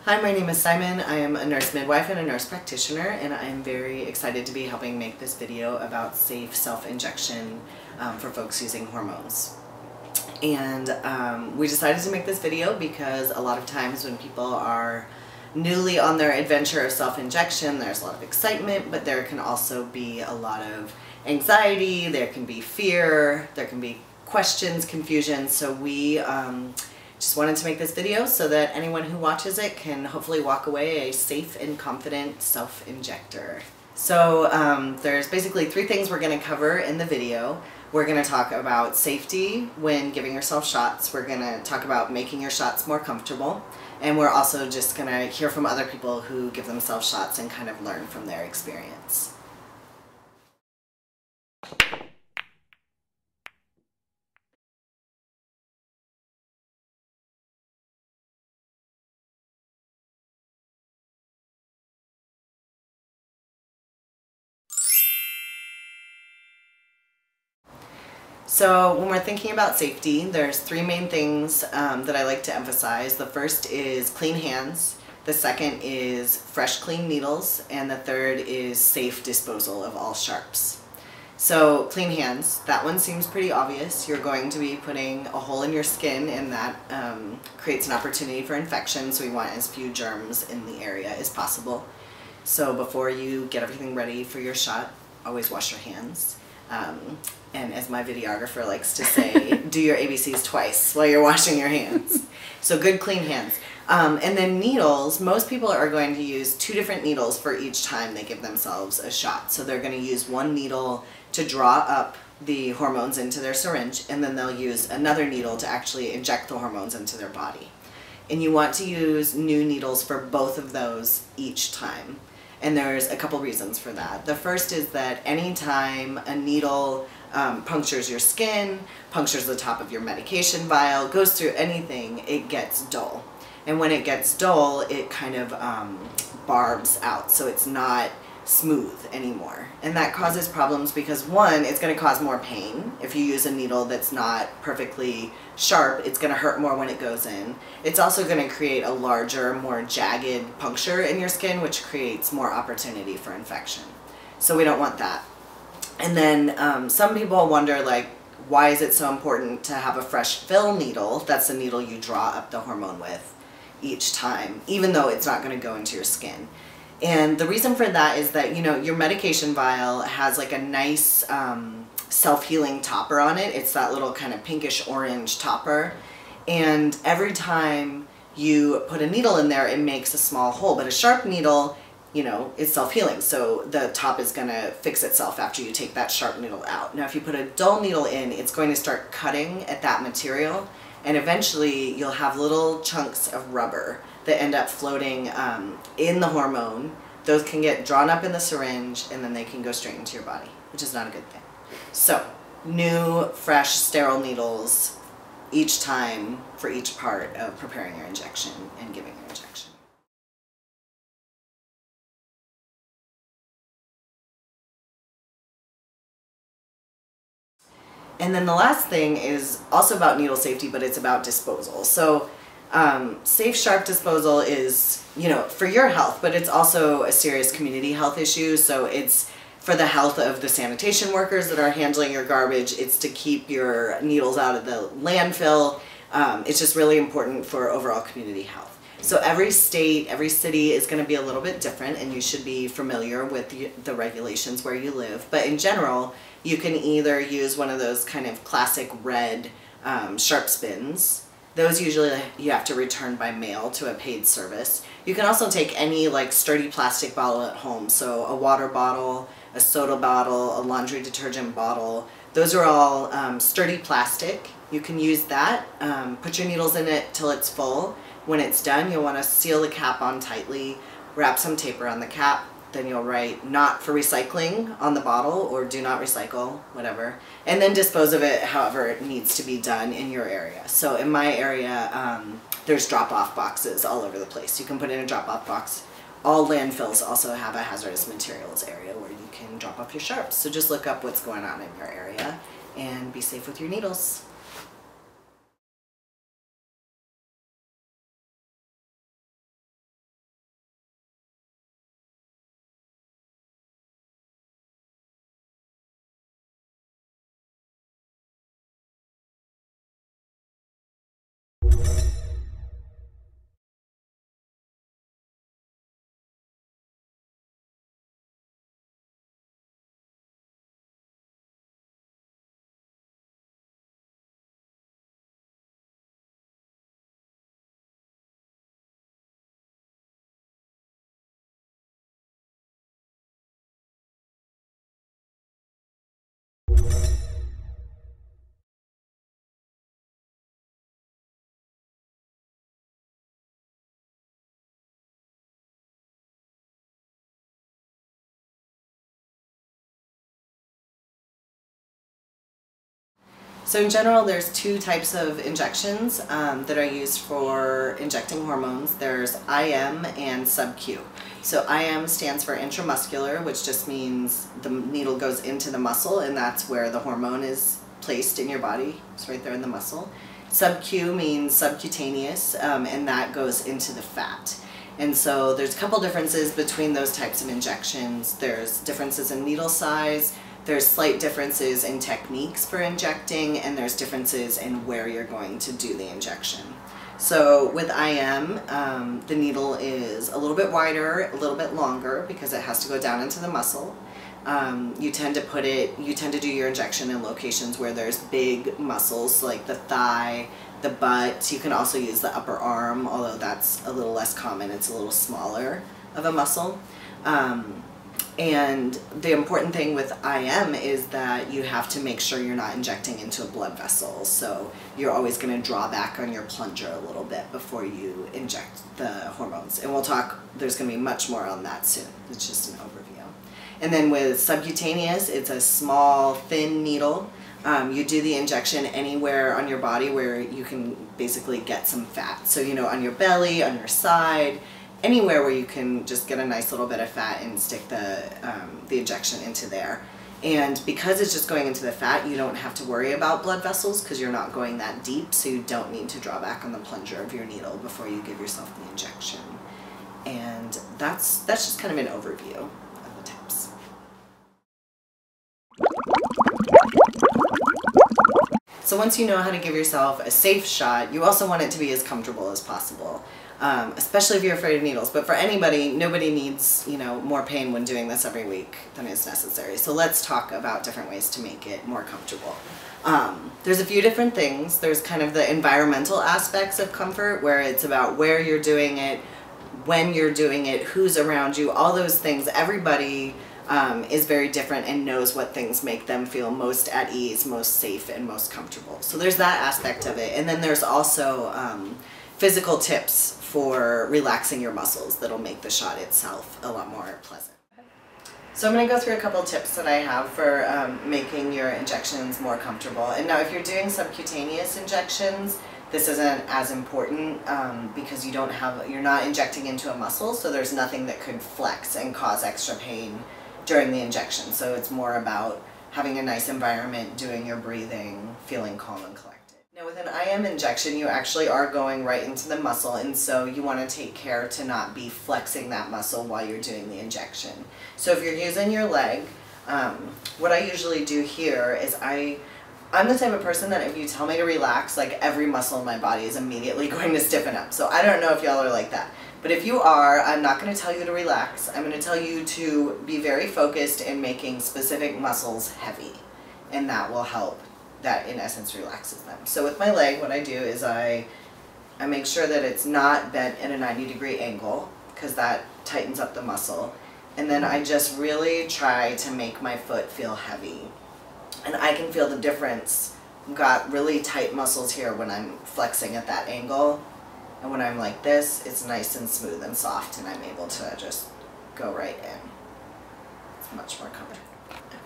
Hi, my name is Simon. I am a nurse midwife and a nurse practitioner, and I am very excited to be helping make this video about safe self-injection for folks using hormones. And we decided to make this video because a lot of times when people are newly on their adventure of self-injection, there's a lot of excitement, but there can also be a lot of anxiety, there can be fear, there can be questions, confusion. So we just wanted to make this video so that anyone who watches it can hopefully walk away a safe and confident self-injector. So there's basically three things we're going to cover in the video. We're going to talk about safety when giving yourself shots. We're going to talk about making your shots more comfortable. And we're also just going to hear from other people who give themselves shots and kind of learn from their experience. So when we're thinking about safety, there's three main things that I like to emphasize. The first is clean hands, the second is fresh clean needles, and the third is safe disposal of all sharps. So clean hands, that one seems pretty obvious. You're going to be putting a hole in your skin, and that creates an opportunity for infection, so we want as few germs in the area as possible. So before you get everything ready for your shot, always wash your hands. And as my videographer likes to say, do your ABCs twice while you're washing your hands. So good clean hands. And then needles, most people are going to use two different needles for each time they give themselves a shot. So they're going to use one needle to draw up the hormones into their syringe, and then they'll use another needle to actually inject the hormones into their body. And you want to use new needles for both of those each time. And there's a couple reasons for that. The first is that anytime a needle punctures your skin, punctures the top of your medication vial, goes through anything, it gets dull. And when it gets dull, it kind of barbs out, so it's not smooth anymore. And that causes problems because, one, it's going to cause more pain. If you use a needle that's not perfectly sharp, it's going to hurt more when it goes in. It's also going to create a larger, more jagged puncture in your skin, which creates more opportunity for infection. So we don't want that. And then some people wonder, like, why is it so important to have a fresh fill needle? That's the needle you draw up the hormone with each time, even though it's not going to go into your skin. And the reason for that is that, you know, your medication vial has like a nice self-healing topper on it. It's that little kind of pinkish orange topper. And every time you put a needle in there, it makes a small hole. But a sharp needle, you know, is self-healing. So the top is going to fix itself after you take that sharp needle out. Now, if you put a dull needle in, it's going to start cutting at that material. And eventually you'll have little chunks of rubber that end up floating in the hormone. Those can get drawn up in the syringe, and then they can go straight into your body, which is not a good thing. So new, fresh, sterile needles each time for each part of preparing your injection and giving your injection. And then the last thing is also about needle safety, but it's about disposal. So safe, sharp disposal is, you know, for your health, but it's also a serious community health issue. So it's for the health of the sanitation workers that are handling your garbage. It's to keep your needles out of the landfill. It's just really important for overall community health. So every state, every city is going to be a little bit different, and you should be familiar with the regulations where you live. But in general, you can either use one of those kind of classic red sharp spins. Those usually you have to return by mail to a paid service. You can also take any like sturdy plastic bottle at home. So a water bottle, a soda bottle, a laundry detergent bottle. Those are all sturdy plastic. You can use that. Put your needles in it till it's full. When it's done, you'll want to seal the cap on tightly, wrap some tape around the cap. Then you'll write "not for recycling" on the bottle, or "do not recycle," whatever. And then dispose of it however it needs to be done in your area. So in my area, there's drop-off boxes all over the place. You can put in a drop-off box. All landfills also have a hazardous materials area where you can drop off your sharps. So just look up what's going on in your area and be safe with your needles. So in general, there's two types of injections that are used for injecting hormones. There's IM and sub-Q. So IM stands for intramuscular, which just means the needle goes into the muscle, and that's where the hormone is placed in your body. It's right there in the muscle. Sub-Q means subcutaneous, and that goes into the fat. And so there's a couple differences between those types of injections. There's differences in needle size, there's slight differences in techniques for injecting, and there's differences in where you're going to do the injection. So with IM, the needle is a little bit wider, a little bit longer because it has to go down into the muscle. You tend to do your injection in locations where there's big muscles like the thigh, the butt. You can also use the upper arm, although that's a little less common. It's a little smaller of a muscle. And the important thing with IM is that you have to make sure you're not injecting into a blood vessel. So you're always going to draw back on your plunger a little bit before you inject the hormones. And we'll talk, there's going to be much more on that soon. It's just an overview. And then with subcutaneous, it's a small, thin needle. You do the injection anywhere on your body where you can basically get some fat. So, you know, on your belly, on your side, anywhere where you can just get a nice little bit of fat and stick the injection into there. And because it's just going into the fat, you don't have to worry about blood vessels because you're not going that deep, so you don't need to draw back on the plunger of your needle before you give yourself the injection. And that's just kind of an overview of the types. So once you know how to give yourself a safe shot, you also want it to be as comfortable as possible. Especially if you're afraid of needles. But for anybody, nobody needs, you know, more pain when doing this every week than is necessary. So let's talk about different ways to make it more comfortable. There's a few different things. There's kind of the environmental aspects of comfort, where it's about where you're doing it, when you're doing it, who's around you, all those things. Everybody is very different and knows what things make them feel most at ease, most safe, and most comfortable. So there's that aspect of it. And then there's also physical tips for relaxing your muscles that'll make the shot itself a lot more pleasant. So I'm going to go through a couple tips that I have for making your injections more comfortable. And now if you're doing subcutaneous injections, this isn't as important because you're not injecting into a muscle, so there's nothing that could flex and cause extra pain during the injection. So it's more about having a nice environment, doing your breathing, feeling calm and collected. Now with an IM injection, you actually are going right into the muscle, and so you want to take care to not be flexing that muscle while you're doing the injection. So if you're using your leg, what I usually do here is I'm the type of person that if you tell me to relax, like every muscle in my body is immediately going to stiffen up. So I don't know if y'all are like that. But if you are, I'm not going to tell you to relax. I'm going to tell you to be very focused in making specific muscles heavy. And that will help. That in essence relaxes them. So with my leg, what I do is I make sure that it's not bent at a 90-degree angle because that tightens up the muscle. And then I just really try to make my foot feel heavy. And I can feel the difference. I've got really tight muscles here when I'm flexing at that angle. And when I'm like this, it's nice and smooth and soft, and I'm able to just go right in. It's much more comfortable. Okay.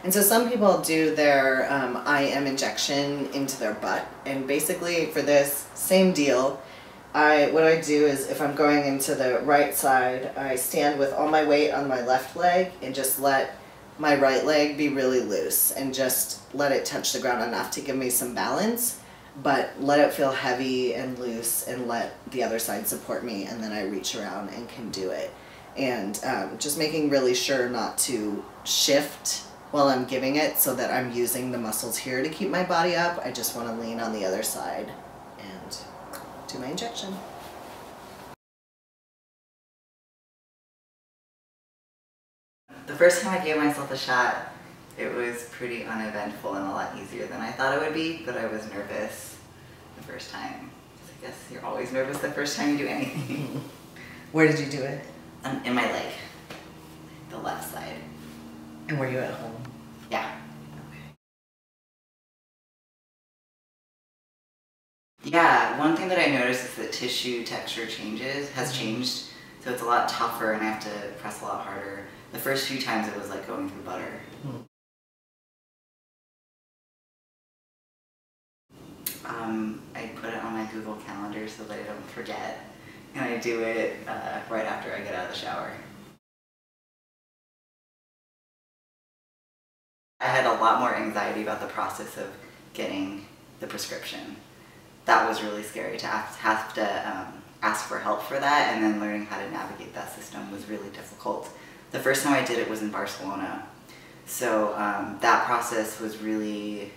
And so some people do their IM injection into their butt, and basically for this, same deal. What I do is if I'm going into the right side, I stand with all my weight on my left leg and just let my right leg be really loose and just let it touch the ground enough to give me some balance. But let it feel heavy and loose and let the other side support me, and then I reach around and can do it. And just making really sure not to shift while I'm giving it so that I'm using the muscles here to keep my body up. I just want to lean on the other side and do my injection. The first time I gave myself a shot, it was pretty uneventful and a lot easier than I thought it would be, but I was nervous the first time. I guess you're always nervous the first time you do anything. Where did you do it? In my leg, the left side. And were you at home? Yeah. Yeah, one thing that I noticed is that tissue texture has changed, so it's a lot tougher and I have to press a lot harder. The first few times it was like going through butter. I put it on my Google Calendar so that I don't forget, and I do it right after I get out of the shower. I had a lot more anxiety about the process of getting the prescription. That was really scary, to have to ask for help for that, and then learning how to navigate that system was really difficult. The first time I did it was in Barcelona. So that process was really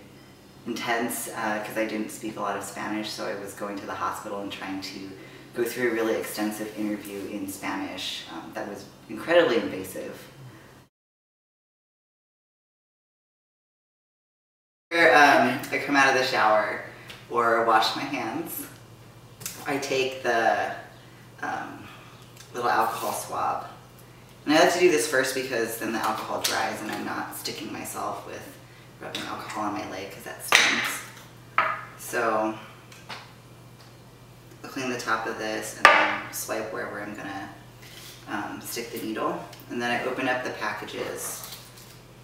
intense because I didn't speak a lot of Spanish, so I was going to the hospital and trying to go through a really extensive interview in Spanish that was incredibly invasive. I come out of the shower or wash my hands, I take the little alcohol swab. And I like to do this first because then the alcohol dries and I'm not sticking myself with rubbing alcohol on my leg because that stings. So I'll clean the top of this and then swipe wherever I'm gonna stick the needle. And then I open up the packages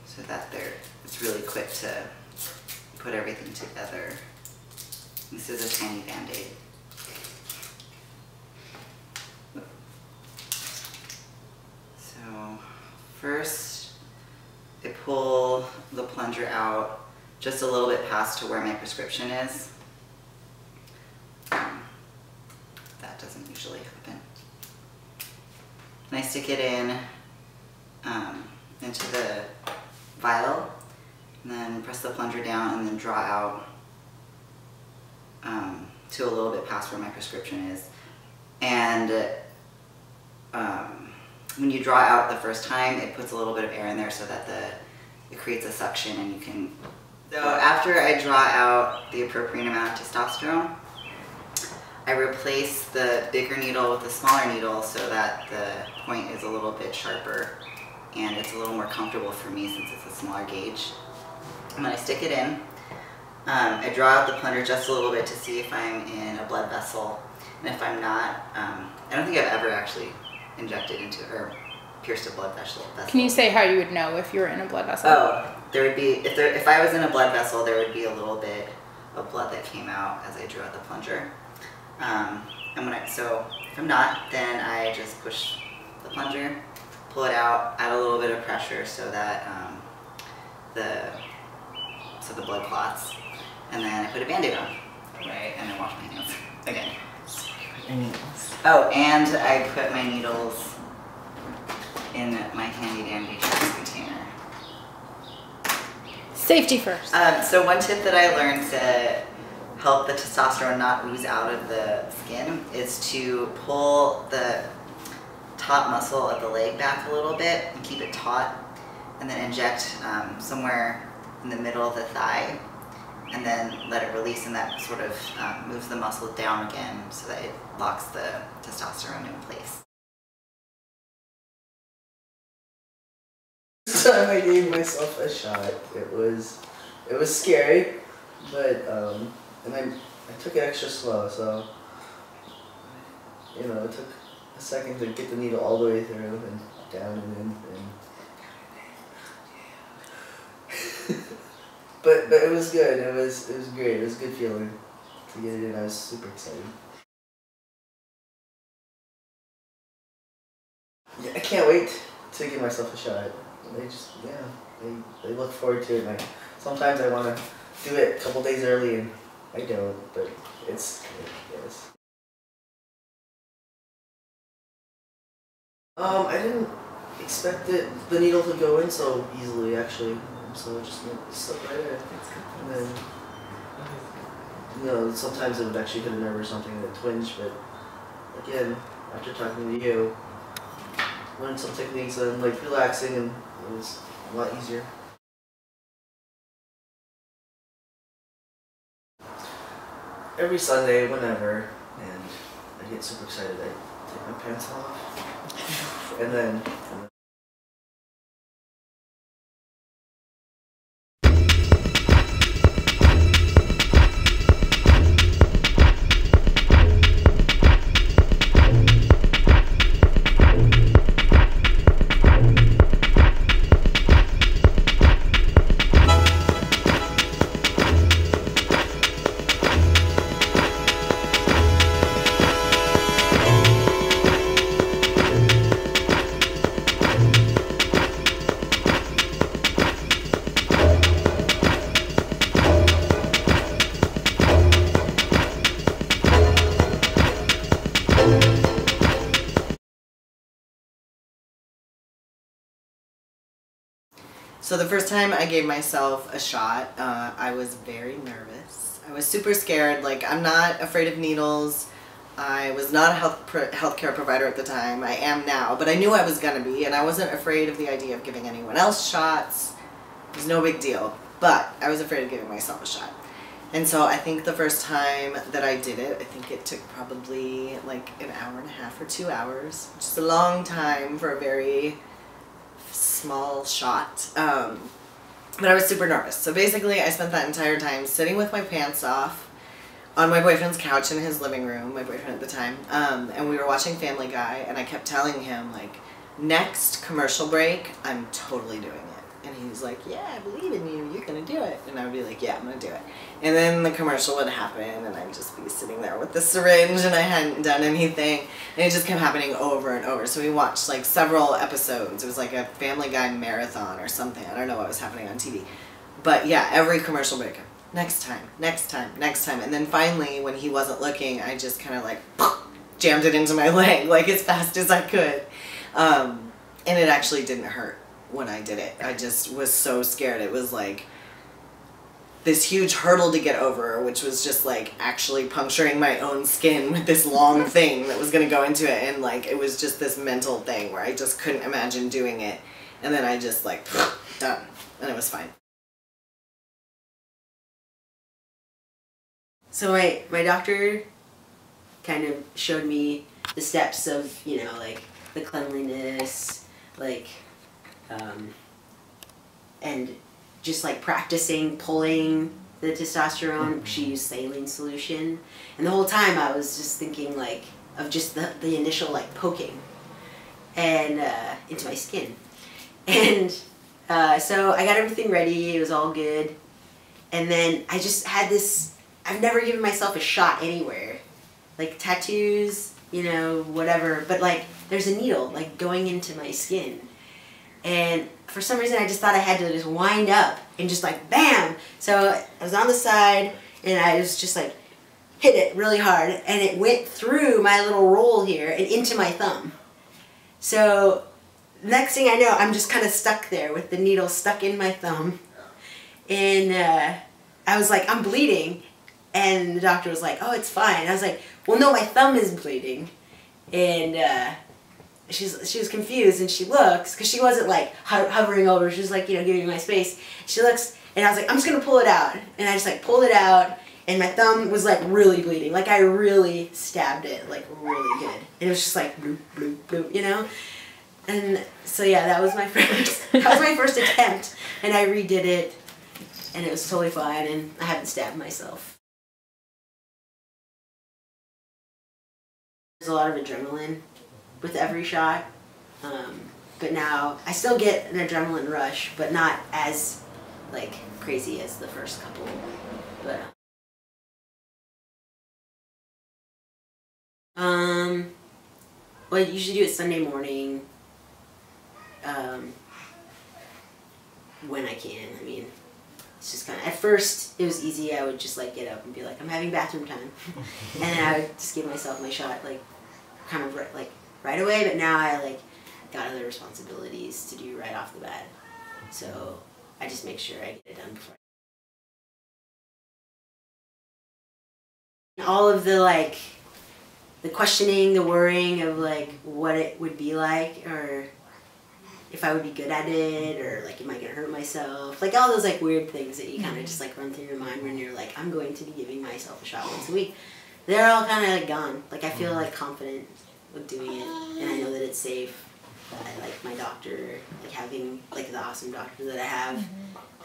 so that it's really quick to put everything together. This is a tiny Band-Aid. So first I pull the plunger out just a little bit past to where my prescription is. That doesn't usually happen. And I stick it in into the vial, and then press the plunger down and then draw out to a little bit past where my prescription is. And when you draw out the first time, it puts a little bit of air in there so that it creates a suction and you can... So after I draw out the appropriate amount of testosterone, I replace the bigger needle with the smaller needle so that the point is a little bit sharper and it's a little more comfortable for me since it's a smaller gauge. And then I stick it in. I draw out the plunger just a little bit to see if I'm in a blood vessel. And if I'm not, I don't think I've ever actually injected into or pierced a blood vessel. Can you say how you would know if you were in a blood vessel? Oh, there would be, if I was in a blood vessel, there would be a little bit of blood that came out as I drew out the plunger. So if I'm not, then I just push the plunger, pull it out, add a little bit of pressure so that the blood clots, and then I put a Band-Aid on, right, and then wash my hands again. Oh, and I put my needles in my handy-dandy trash container. Safety first. So one tip that I learned to help the testosterone not ooze out of the skin is to pull the top muscle of the leg back a little bit and keep it taut, and then inject somewhere in the middle of the thigh, and then let it release, and that sort of moves the muscle down again so that it locks the testosterone in place. This time I gave myself a shot. It was scary, but and I took it extra slow, so you know it took a second to get the needle all the way through and down and in. But it was good. It was great. It was a good feeling to get it in. I was super excited. Yeah, I can't wait to give myself a shot. They look forward to it. Sometimes I want to do it a couple days early and I don't, but it's good, yes. I didn't expect the needle to go in so easily actually. So I just stuck right in. And then, you know, sometimes it would actually hit a nerve or something and it twinge, but again, after talking to you, learned some techniques and like relaxing, and it was a lot easier. Every Sunday, whenever, and I get super excited, I take my pants off, and then So the first time I gave myself a shot, I was very nervous. I was super scared. Like, I'm not afraid of needles. I was not a healthcare provider at the time. I am now, but I knew I was gonna be, and I wasn't afraid of the idea of giving anyone else shots. It was no big deal, but I was afraid of giving myself a shot. And so I think the first time that I did it, I think it took probably like an hour and a half or 2 hours, which is a long time for a very small shot. But I was super nervous. So basically I spent that entire time sitting with my pants off on my boyfriend's couch in his living room, my boyfriend at the time, and we were watching Family Guy, and I kept telling him, like, next commercial break, I'm totally doing it. And he was like, yeah, I believe in you, you're gonna do it. And I would be like, yeah, I'm gonna do it. And then the commercial would happen, and I'd just be sitting there with the syringe, and I hadn't done anything. And it just kept happening over and over. So we watched like several episodes. It was like a Family Guy marathon or something. I don't know what was happening on TV. But yeah, every commercial break, next time, next time, next time. And then finally, when he wasn't looking, I just kind of like jammed it into my leg, like as fast as I could. And it actually didn't hurt when I did it. I just was so scared. It was like this huge hurdle to get over, which was just like actually puncturing my own skin with this long thing that was going to go into it. And like, it was just this mental thing where I just couldn't imagine doing it. And then I just like, done. And it was fine. So my doctor kind of showed me the steps of, you know, like the cleanliness, like, and just like practicing pulling the testosterone. She used saline solution, and the whole time I was just thinking like of just the initial like poking and into my skin. And so I got everything ready, it was all good, and then I just had this, I've never given myself a shot anywhere, like tattoos, you know, whatever, but like there's a needle like going into my skin. And for some reason, I just thought I had to just wind up and just like, bam! So I was on the side, and I was just like, hit it really hard, and it went through my little roll here and into my thumb. So next thing I know, I'm just kind of stuck there with the needle stuck in my thumb. And I was like, I'm bleeding. And the doctor was like, oh, it's fine. And I was like, well, no, my thumb is bleeding. And she was confused, and she looks, because she wasn't like hovering over, she was like, you know, giving me my space. She looks, and I was like, I'm just going to pull it out. And I just like pulled it out, and my thumb was like really bleeding. Like I really stabbed it, like really good. And it was just like bloop, bloop, bloop, you know? And so yeah, that was my first attempt, and I redid it, and it was totally fine, and I haven't stabbed myself. There's a lot of adrenaline with every shot, but now I still get an adrenaline rush, but not as like crazy as the first couple. But well, I usually do it Sunday morning when I can. I mean, it's just kind of, at first it was easy. I would just like get up and be like, I'm having bathroom time, and then I would just give myself my shot like kind of like right away. But now I like got other responsibilities to do right off the bat, so I just make sure I get it done before. All of the like the questioning, the worrying of like what it would be like, or if I would be good at it, or like am I gonna hurt myself, like all those like weird things that you kind of just like run through your mind when you're like, I'm going to be giving myself a shot once a week. They're all kind of like gone. Like I feel like confident with doing it, and I know that it's safe. I like my doctor, like having like the awesome doctor that I have,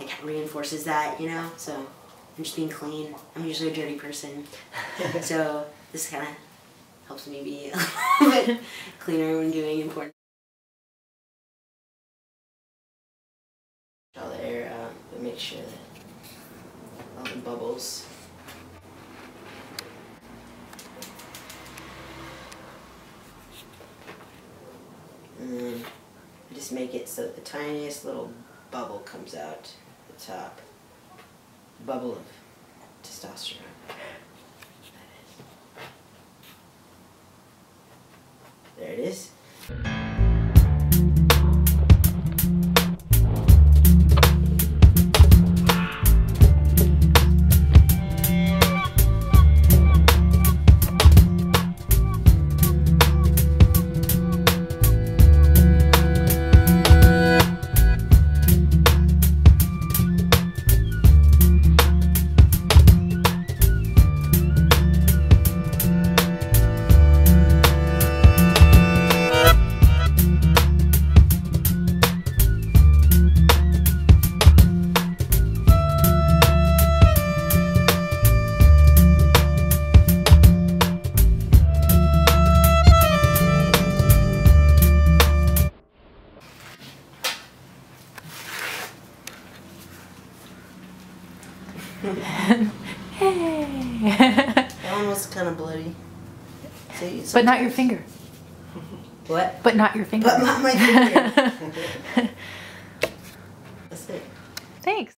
like reinforces that, you know. So I'm just being clean. I'm usually a dirty person, so this kind of helps me be a little bit cleaner when doing important. All the air out, but make sure that all the bubbles. And then I just make it so that the tiniest little bubble comes out the top. Bubble of testosterone. There it is. Hey. That one was kind of bloody. See, But not your finger. What? But not your finger. But not my finger. That's it. Thanks.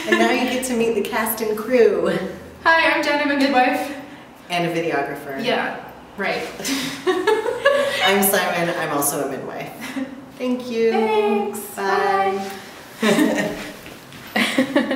And now you get to meet the cast and crew. Hi, I'm Jen. I'm a midwife. And a videographer. Yeah, right. I'm Simon. I'm also a midwife. Thank you. Thanks. Bye. Bye.